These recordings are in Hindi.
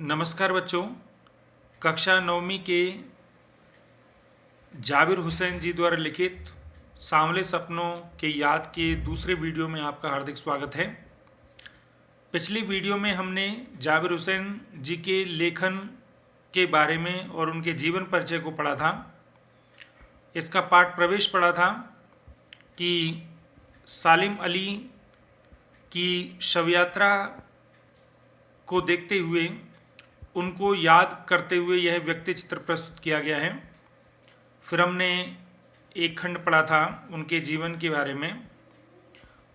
नमस्कार बच्चों। कक्षा नौवीं के जाबिर हुसैन जी द्वारा लिखित सांवले सपनों के याद के दूसरे वीडियो में आपका हार्दिक स्वागत है। पिछली वीडियो में हमने जाबिर हुसैन जी के लेखन के बारे में और उनके जीवन परिचय को पढ़ा था। इसका पाठ प्रवेश पढ़ा था कि सालिम अली की शव यात्रा को देखते हुए उनको याद करते हुए यह व्यक्ति चित्र प्रस्तुत किया गया है। फिर हमने एक खंड पढ़ा था उनके जीवन के बारे में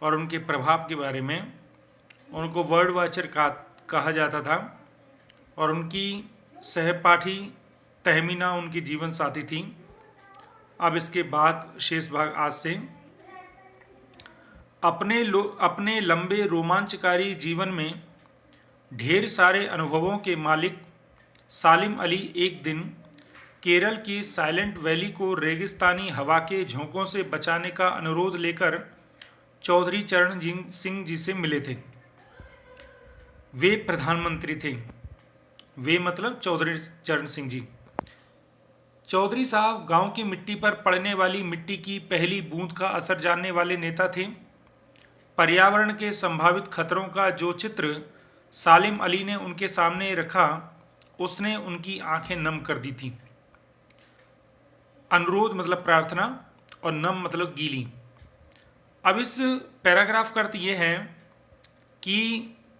और उनके प्रभाव के बारे में। उनको वर्ड वॉचर कहा जाता था और उनकी सहपाठी तहमीना उनकी जीवन साथी थी। अब इसके बाद शेष भाग आज से। अपने लंबे रोमांचकारी जीवन में ढेर सारे अनुभवों के मालिक सालिम अली एक दिन केरल की साइलेंट वैली को रेगिस्तानी हवा के झोंकों से बचाने का अनुरोध लेकर चौधरी चरण सिंह जी से मिले थे। वे प्रधानमंत्री थे। वे मतलब चौधरी चरण सिंह जी। चौधरी साहब गांव की मिट्टी पर पड़ने वाली मिट्टी की पहली बूंद का असर जानने वाले नेता थे। पर्यावरण के संभावित खतरों का जो चित्र सालिम अली ने उनके सामने रखा उसने उनकी आंखें नम कर दी थी। अनुरोध मतलब प्रार्थना और नम मतलब गीली। अब इस पैराग्राफ का अर्थ ये है कि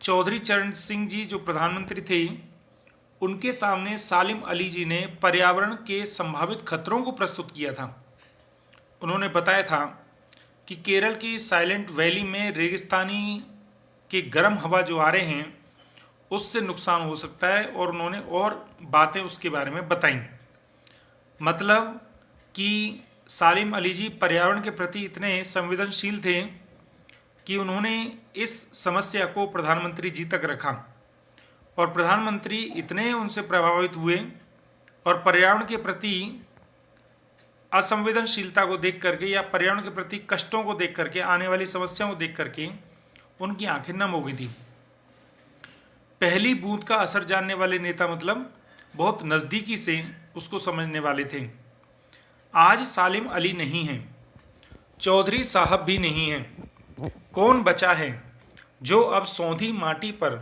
चौधरी चरण सिंह जी जो प्रधानमंत्री थे उनके सामने सालिम अली जी ने पर्यावरण के संभावित खतरों को प्रस्तुत किया था। उन्होंने बताया था कि केरल की साइलेंट वैली में रेगिस्तानी के गर्म हवा जो आ रहे हैं उससे नुकसान हो सकता है और उन्होंने और बातें उसके बारे में बताई। मतलब कि सालिम अली जी पर्यावरण के प्रति इतने संवेदनशील थे कि उन्होंने इस समस्या को प्रधानमंत्री जी तक रखा और प्रधानमंत्री इतने उनसे प्रभावित हुए और पर्यावरण के प्रति असंवेदनशीलता को देख करके या पर्यावरण के प्रति कष्टों को देख करके, आने वाली समस्याओं को देख करके उनकी आंखें नम हो गई थी। पहली बूंद का असर जानने वाले नेता मतलब बहुत नज़दीकी से उसको समझने वाले थे। आज सालिम अली नहीं हैं, चौधरी साहब भी नहीं हैं। कौन बचा है जो अब सौंधी माटी पर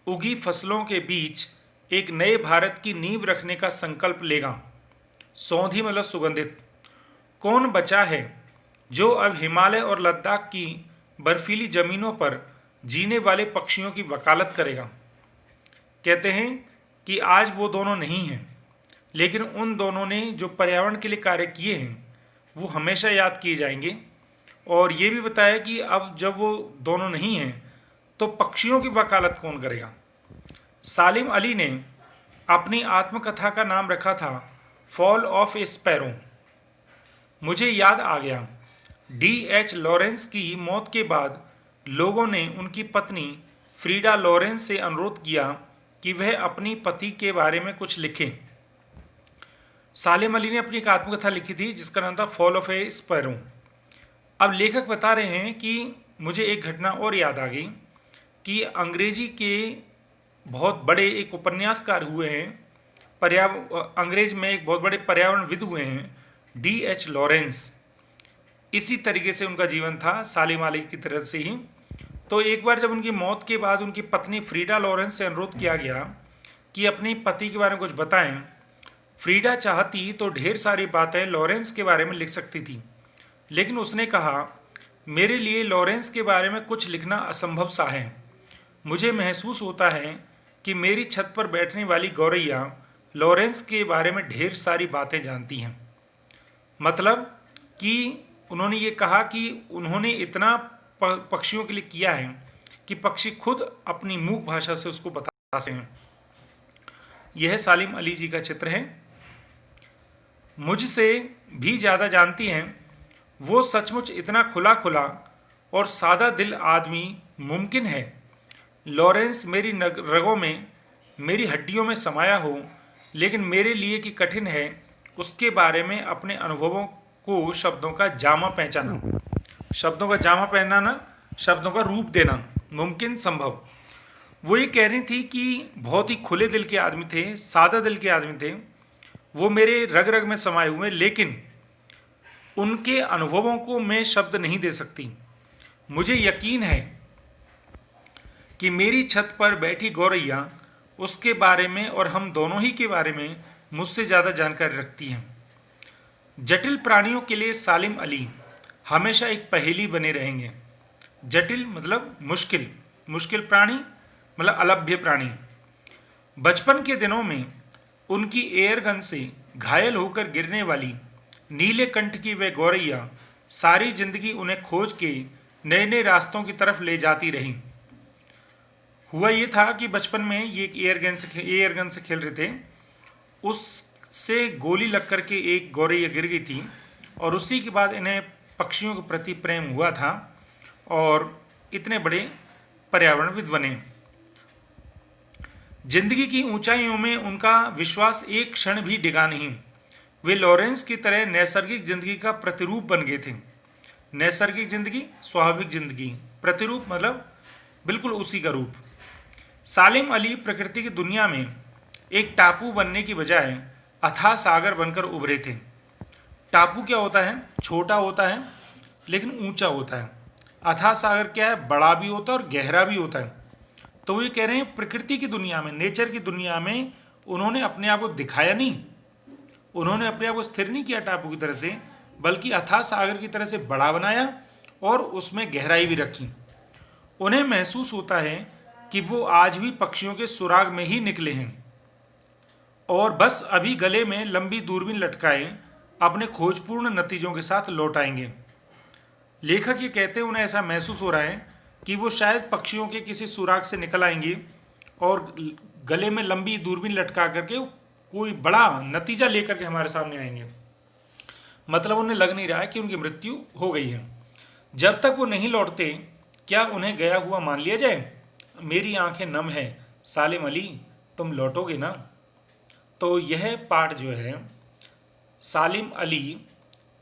उगी फसलों के बीच एक नए भारत की नींव रखने का संकल्प लेगा। सौंधी मतलब सुगंधित। कौन बचा है जो अब हिमालय और लद्दाख की बर्फीली ज़मीनों पर जीने वाले पक्षियों की वकालत करेगा। कहते हैं कि आज वो दोनों नहीं हैं, लेकिन उन दोनों ने जो पर्यावरण के लिए कार्य किए हैं वो हमेशा याद किए जाएंगे। और ये भी बताया कि अब जब वो दोनों नहीं हैं तो पक्षियों की वकालत कौन करेगा। सालिम अली ने अपनी आत्मकथा का नाम रखा था फॉल ऑफ ए स्पैरो। मुझे याद आ गया, D.H. लॉरेंस की मौत के बाद लोगों ने उनकी पत्नी फ्रीडा लॉरेंस से अनुरोध किया कि वह अपनी पति के बारे में कुछ लिखें। सालिम अली ने अपनी एक आत्मकथा लिखी थी जिसका नाम था फॉल ऑफ ए स्पैरो। अब लेखक बता रहे हैं कि मुझे एक घटना और याद आ गई कि अंग्रेजी के बहुत बड़े एक उपन्यासकार हुए हैं, अंग्रेज में एक बहुत बड़े पर्यावरणविद हुए हैं, D.H. लॉरेंस। इसी तरीके से उनका जीवन था, सालिम अली की तरह से ही। तो एक बार जब उनकी मौत के बाद उनकी पत्नी फ्रीडा लॉरेंस से अनुरोध किया गया कि अपने पति के बारे में कुछ बताएं। फ्रीडा चाहती तो ढेर सारी बातें लॉरेंस के बारे में लिख सकती थी, लेकिन उसने कहा, मेरे लिए लॉरेंस के बारे में कुछ लिखना असंभव सा है। मुझे महसूस होता है कि मेरी छत पर बैठने वाली गौरैया लॉरेंस के बारे में ढेर सारी बातें जानती हैं। मतलब कि उन्होंने ये कहा कि उन्होंने इतना पक्षियों के लिए किया है कि पक्षी खुद अपनी मूक भाषा से उसको बता सकते हैं। यह सालिम अली जी का चित्र है। मुझसे भी ज़्यादा जानती हैं। वो सचमुच इतना खुला खुला और सादा दिल आदमी मुमकिन है लॉरेंस मेरी रगों में, मेरी हड्डियों में समाया हो, लेकिन मेरे लिए कि कठिन है उसके बारे में अपने अनुभवों को शब्दों का जामा पहचाना। शब्दों का जामा पहनाना, शब्दों का रूप देना मुमकिन, संभव। वो ये कह रही थी कि बहुत ही खुले दिल के आदमी थे, सादा दिल के आदमी थे, वो मेरे रग रग में समाये हुए, लेकिन उनके अनुभवों को मैं शब्द नहीं दे सकती। मुझे यकीन है कि मेरी छत पर बैठी गौरैया उसके बारे में और हम दोनों ही के बारे में मुझसे ज़्यादा जानकारी रखती हैं। जटिल प्राणियों के लिए सालिम अली हमेशा एक पहेली बने रहेंगे। जटिल मतलब मुश्किल, मुश्किल प्राणी मतलब अलभ्य प्राणी। बचपन के दिनों में उनकी एयर गन से घायल होकर गिरने वाली नीले कंठ की वह गौरैया सारी जिंदगी उन्हें खोज के नए नए रास्तों की तरफ ले जाती रही। हुआ ये था कि बचपन में ये एयर गन से खेल रहे थे, उससे गोली लग कर के एक गौरैया गिर गई थी और उसी के बाद इन्हें पक्षियों के प्रति प्रेम हुआ था और इतने बड़े पर्यावरणविद बने। जिंदगी की ऊंचाइयों में उनका विश्वास एक क्षण भी डिगा नहीं। वे लॉरेंस की तरह नैसर्गिक जिंदगी का प्रतिरूप बन गए थे। नैसर्गिक जिंदगी, स्वाभाविक जिंदगी, प्रतिरूप मतलब बिल्कुल उसी का रूप। सालिम अली प्रकृति की दुनिया में एक टापू बनने की बजाय अथाह सागर बनकर उभरे थे। टापू क्या होता है? छोटा होता है लेकिन ऊंचा होता है। अथाह सागर क्या है? बड़ा भी होता है और गहरा भी होता है। तो वो ये कह रहे हैं प्रकृति की दुनिया में, नेचर की दुनिया में उन्होंने अपने आप को दिखाया नहीं, उन्होंने अपने आप को स्थिर नहीं किया टापू की तरह से, बल्कि अथाह सागर की तरह से बड़ा बनाया और उसमें गहराई भी रखी। उन्हें महसूस होता है कि वो आज भी पक्षियों के सुराग में ही निकले हैं और बस अभी गले में लंबी दूरबीन लटकाए अपने खोजपूर्ण नतीजों के साथ लौट आएंगे। लेखक ये कहते हैं उन्हें ऐसा महसूस हो रहा है कि वो शायद पक्षियों के किसी सुराग से निकल आएंगे और गले में लंबी दूरबीन लटका करके कोई बड़ा नतीजा लेकर के हमारे सामने आएंगे। मतलब उन्हें लग नहीं रहा है कि उनकी मृत्यु हो गई है। जब तक वो नहीं लौटते क्या उन्हें गया हुआ मान लिया जाए? मेरी आंखें नम है सालिम अली, तुम लौटोगे ना? तो यह पाठ जो है सालिम अली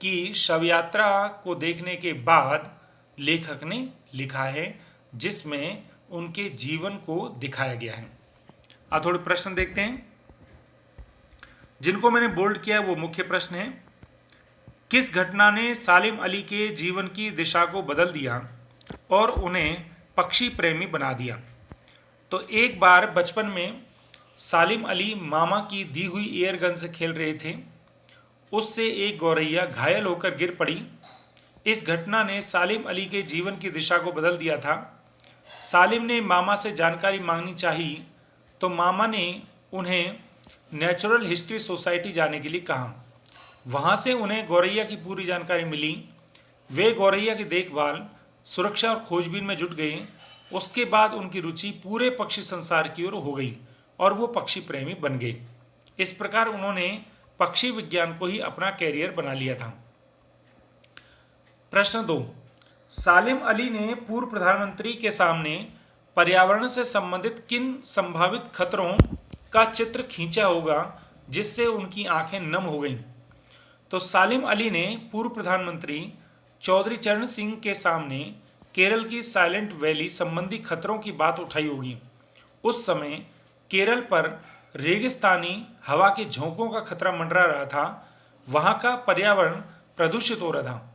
की शव यात्रा को देखने के बाद लेखक ने लिखा है, जिसमें उनके जीवन को दिखाया गया है। अब थोड़े प्रश्न देखते हैं जिनको मैंने बोल्ड किया है। वो मुख्य प्रश्न है, किस घटना ने सालिम अली के जीवन की दिशा को बदल दिया और उन्हें पक्षी प्रेमी बना दिया? तो एक बार बचपन में सालिम अली मामा की दी हुई एयर गन से खेल रहे थे, उससे एक गौरैया घायल होकर गिर पड़ी। इस घटना ने सालिम अली के जीवन की दिशा को बदल दिया था। सालिम ने मामा से जानकारी मांगनी चाहिए तो मामा ने उन्हें नेचुरल हिस्ट्री सोसाइटी जाने के लिए कहा। वहाँ से उन्हें गौरैया की पूरी जानकारी मिली। वे गौरैया की देखभाल, सुरक्षा और खोजबीन में जुट गए। उसके बाद उनकी रुचि पूरे पक्षी संसार की ओर हो गई और वो पक्षी प्रेमी बन गए। इस प्रकार उन्होंने पक्षी विज्ञान को ही अपना कैरियर बना लिया था। प्रश्न 2, सालिम अली ने पूर्व प्रधानमंत्री के सामने पर्यावरण से संबंधित किन संभावित खतरों का चित्र खींचा होगा जिससे उनकी आंखें नम हो गईं? तो सालिम अली ने पूर्व प्रधानमंत्री चौधरी चरण सिंह के सामने केरल की साइलेंट वैली संबंधी खतरों की बात उठाई होगी। उस समय केरल पर रेगिस्तानी हवा के झोंकों का खतरा मंडरा रहा था। वहाँ का पर्यावरण प्रदूषित हो रहा था।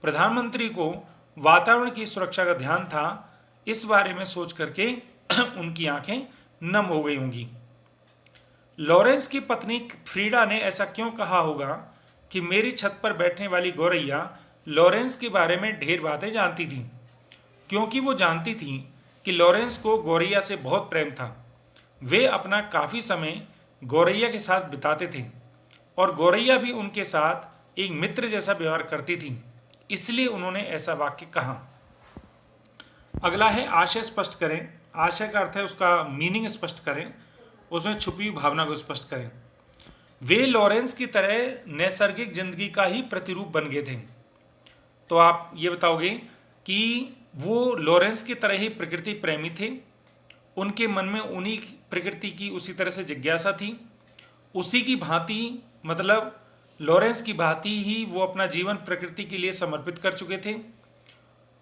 प्रधानमंत्री को वातावरण की सुरक्षा का ध्यान था। इस बारे में सोच करके उनकी आंखें नम हो गई होंगी। लॉरेंस की पत्नी फ्रीडा ने ऐसा क्यों कहा होगा कि मेरी छत पर बैठने वाली गौरैया लॉरेंस के बारे में ढेर बातें जानती थी? क्योंकि वो जानती थी कि लॉरेंस को गौरैया से बहुत प्रेम था। वे अपना काफ़ी समय गौरैया के साथ बिताते थे और गौरैया भी उनके साथ एक मित्र जैसा व्यवहार करती थी, इसलिए उन्होंने ऐसा वाक्य कहा। अगला है आशय स्पष्ट करें। आशय का अर्थ है उसका मीनिंग स्पष्ट करें, उसमें छुपी हुई भावना को स्पष्ट करें। वे लॉरेंस की तरह नैसर्गिक जिंदगी का ही प्रतिरूप बन गए थे। तो आप ये बताओगे कि वो लॉरेंस की तरह ही प्रकृति प्रेमी थे, उनके मन में उन्हीं प्रकृति की उसी तरह से जिज्ञासा थी, उसी की भांति मतलब लॉरेंस की भांति ही वो अपना जीवन प्रकृति के लिए समर्पित कर चुके थे।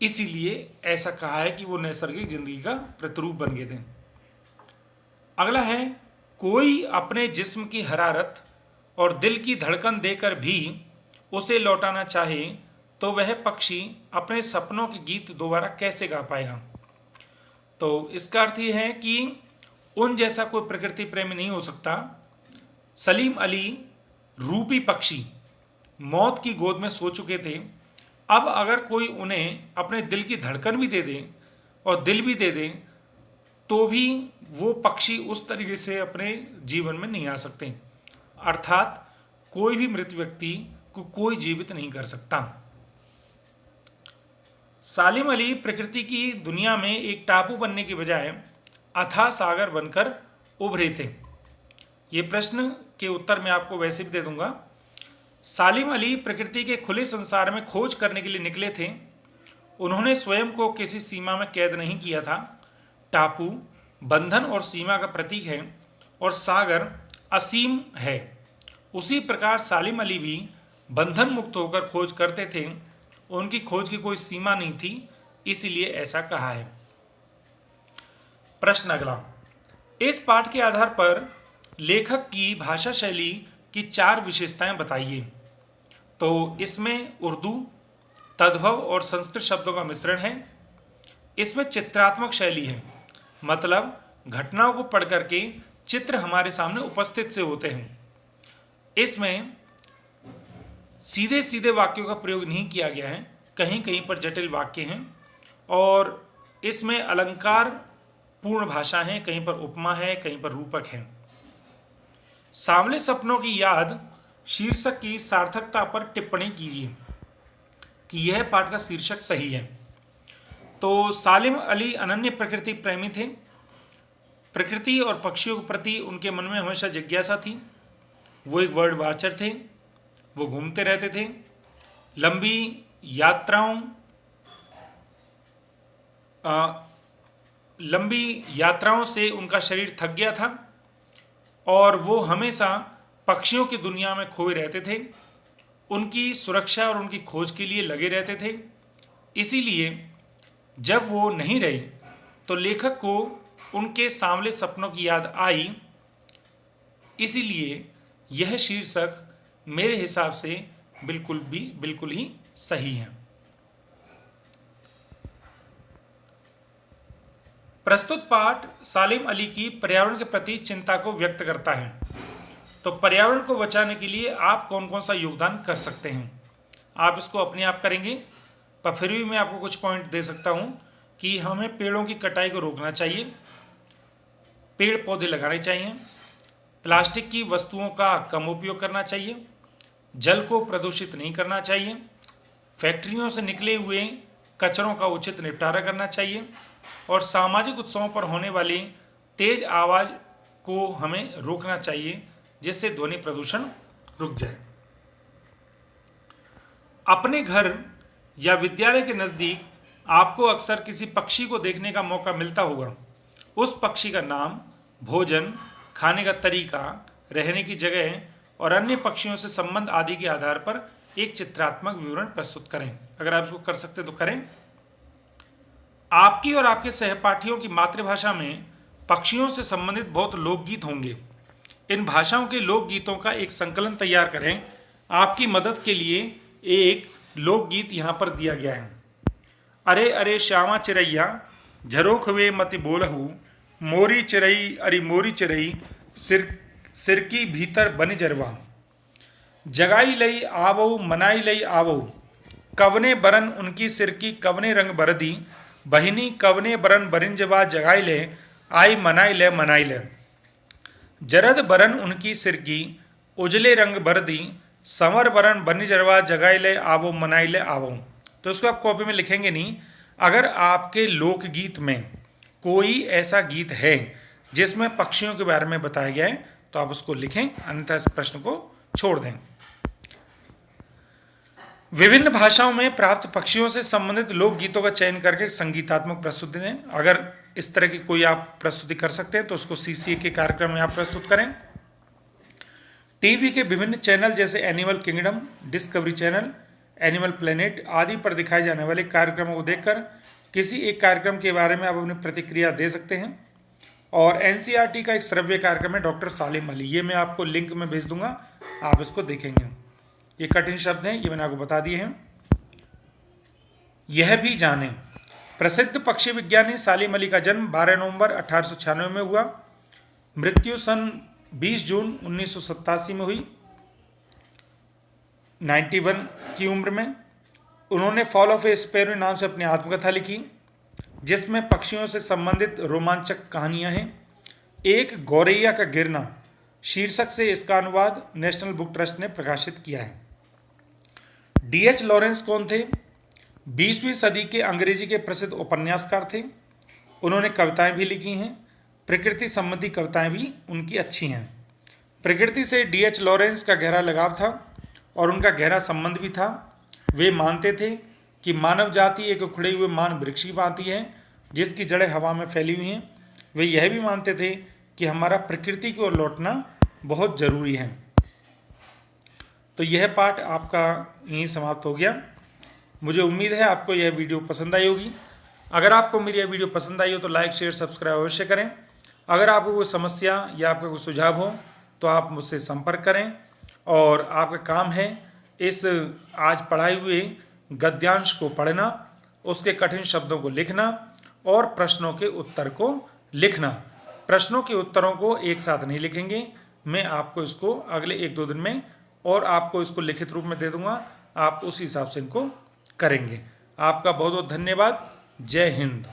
इसीलिए ऐसा कहा है कि वो नैसर्गिक जिंदगी का प्रतिरूप बन गए थे। अगला है, कोई अपने जिस्म की हरारत और दिल की धड़कन देकर भी उसे लौटाना चाहे तो वह पक्षी अपने सपनों के गीत दोबारा कैसे गा पाएगा। तो इसका अर्थ यह है कि उन जैसा कोई प्रकृति प्रेमी नहीं हो सकता। सलीम अली रूपी पक्षी मौत की गोद में सो चुके थे। अब अगर कोई उन्हें अपने दिल की धड़कन भी दे दे और दिल भी दे दे तो भी वो पक्षी उस तरीके से अपने जीवन में नहीं आ सकते। अर्थात कोई भी मृत व्यक्ति को कोई जीवित नहीं कर सकता। सालिम अली प्रकृति की दुनिया में एक टापू बनने के बजाय अथाह सागर बनकर उभरे थे। ये प्रश्न के उत्तर मैं आपको वैसे भी दे दूंगा। सालिम अली प्रकृति के खुले संसार में खोज करने के लिए निकले थे। उन्होंने स्वयं को किसी सीमा में कैद नहीं किया था। टापू बंधन और सीमा का प्रतीक है और सागर असीम है। उसी प्रकार सालिम अली भी बंधन मुक्त होकर खोज करते थे। उनकी खोज की कोई सीमा नहीं थी, इसीलिए ऐसा कहा है। प्रश्न अगला, इस पाठ के आधार पर लेखक की भाषा शैली की 4 विशेषताएं बताइए। तो इसमें उर्दू, तद्भव और संस्कृत शब्दों का मिश्रण है। इसमें चित्रात्मक शैली है, मतलब घटनाओं को पढ़ करके चित्र हमारे सामने उपस्थित से होते हैं। इसमें सीधे सीधे वाक्यों का प्रयोग नहीं किया गया है, कहीं कहीं पर जटिल वाक्य हैं। और इसमें अलंकार पूर्ण भाषा है, कहीं पर उपमा है, कहीं पर रूपक है। सांवले सपनों की याद शीर्षक की सार्थकता पर टिप्पणी कीजिए कि यह पाठ का शीर्षक सही है। तो सालिम अली अनन्य प्रकृति प्रेमी थे। प्रकृति और पक्षियों के प्रति उनके मन में हमेशा जिज्ञासा थी। वो एक वर्ड वाचर थे। वो घूमते रहते थे। लंबी यात्राओं से उनका शरीर थक गया था और वो हमेशा पक्षियों की दुनिया में खोए रहते थे। उनकी सुरक्षा और उनकी खोज के लिए लगे रहते थे। इसीलिए जब वो नहीं रहे तो लेखक को उनके सांवले सपनों की याद आई। इसीलिए यह शीर्षक मेरे हिसाब से बिल्कुल ही सही है। प्रस्तुत पाठ सालिम अली की पर्यावरण के प्रति चिंता को व्यक्त करता है। तो पर्यावरण को बचाने के लिए आप कौन कौन सा योगदान कर सकते हैं, आप इसको अपने आप करेंगे। पर फिर भी मैं आपको कुछ पॉइंट दे सकता हूँ कि हमें पेड़ों की कटाई को रोकना चाहिए, पेड़ पौधे लगाने चाहिए, प्लास्टिक की वस्तुओं का कम उपयोग करना चाहिए, जल को प्रदूषित नहीं करना चाहिए, फैक्ट्रियों से निकले हुए कचरों का उचित निपटारा करना चाहिए और सामाजिक उत्सवों पर होने वाली तेज आवाज़ को हमें रोकना चाहिए, जिससे ध्वनि प्रदूषण रुक जाए। अपने घर या विद्यालय के नज़दीक आपको अक्सर किसी पक्षी को देखने का मौका मिलता होगा। उस पक्षी का नाम, भोजन, खाने का तरीका, रहने की जगह और अन्य पक्षियों से संबंध आदि के आधार पर एक चित्रात्मक विवरण प्रस्तुत करें। अगर आप इसको कर सकते तो करें। आपकी और आपके सहपाठियों की मातृभाषा में पक्षियों से संबंधित बहुत लोकगीत होंगे। इन भाषाओं के लोकगीतों का एक संकलन तैयार करें। आपकी मदद के लिए एक लोकगीत यहाँ पर दिया गया है। अरे अरे श्यामा चिरैया झरोख वे मति बोलहु, मोरी चिरई अरे मोरी चिरई सिर की भीतर बन जरवा, जगाई लई आवो मनाई लई आवो, कवने बरन उनकी सिर की कवने रंग बरदी, बहिनी कवने बरन बरिंजवा जगाई ले आई मनाई ले, जरद बरन उनकी सिर की उजले रंग बरदी, संवर बरन बनी जरवा जगाई ले आवो मनाई ले आवो। तो इसको आप कॉपी में लिखेंगे नहीं। अगर आपके लोकगीत में कोई ऐसा गीत है जिसमें पक्षियों के बारे में बताया गया है तो आप उसको लिखें, अन्यथा इस प्रश्न को छोड़ दें। विभिन्न भाषाओं में प्राप्त पक्षियों से संबंधित लोकगीतों का चयन करके संगीतात्मक प्रस्तुति दें। अगर इस तरह की कोई आप प्रस्तुति कर सकते हैं तो उसको सीसीए के कार्यक्रम में आप प्रस्तुत करें। टीवी के विभिन्न चैनल जैसे animal kingdom, discovery channel, animal planet आदि पर दिखाए जाने वाले कार्यक्रमों को देखकर किसी एक कार्यक्रम के बारे में आप अपनी प्रतिक्रिया दे सकते हैं। और एनसीईआरटी का एक श्रव्य कार्यक्रम है डॉक्टर सालिम अली, ये मैं आपको लिंक में भेज दूंगा, आप इसको देखेंगे। ये कठिन शब्द हैं, ये मैंने आपको बता दिए हैं। यह भी जाने, प्रसिद्ध पक्षी विज्ञानी सालिम अली का जन्म 12 नवंबर 1896 में हुआ। मृत्यु सन 20 जून 1987 में हुई, 91 की उम्र में। उन्होंने फॉल ऑफ ए स्पैरो नाम से अपनी आत्मकथा लिखी, जिसमें पक्षियों से संबंधित रोमांचक कहानियां हैं। एक गौरैया का गिरना शीर्षक से इसका अनुवाद नेशनल बुक ट्रस्ट ने प्रकाशित किया है। डीएच लॉरेंस कौन थे? 20वीं सदी के अंग्रेजी के प्रसिद्ध उपन्यासकार थे। उन्होंने कविताएं भी लिखी हैं, प्रकृति संबंधी कविताएं भी उनकी अच्छी हैं। प्रकृति से डीएच लॉरेंस का गहरा लगाव था और उनका गहरा संबंध भी था। वे मानते थे कि मानव जाति एक उखड़े हुए मान वृक्ष की भांति है, जिसकी जड़ें हवा में फैली हुई हैं। वे यह भी मानते थे कि हमारा प्रकृति की ओर लौटना बहुत ज़रूरी है। तो यह पाठ आपका यहीं समाप्त हो गया। मुझे उम्मीद है आपको यह वीडियो पसंद आई होगी। अगर आपको मेरी यह वीडियो पसंद आई हो तो लाइक शेयर सब्सक्राइब अवश्य करें। अगर आपको कोई समस्या या आपका कोई सुझाव हो तो आप मुझसे संपर्क करें, और आपका काम है इस आज पढ़ाए हुए गद्यांश को पढ़ना, उसके कठिन शब्दों को लिखना और प्रश्नों के उत्तर को लिखना। प्रश्नों के उत्तरों को एक साथ नहीं लिखेंगे, मैं आपको इसको अगले 1-2 दिन में और आपको इसको लिखित रूप में दे दूंगा, आप उस हिसाब से इनको करेंगे। आपका बहुत बहुत धन्यवाद। जय हिंद।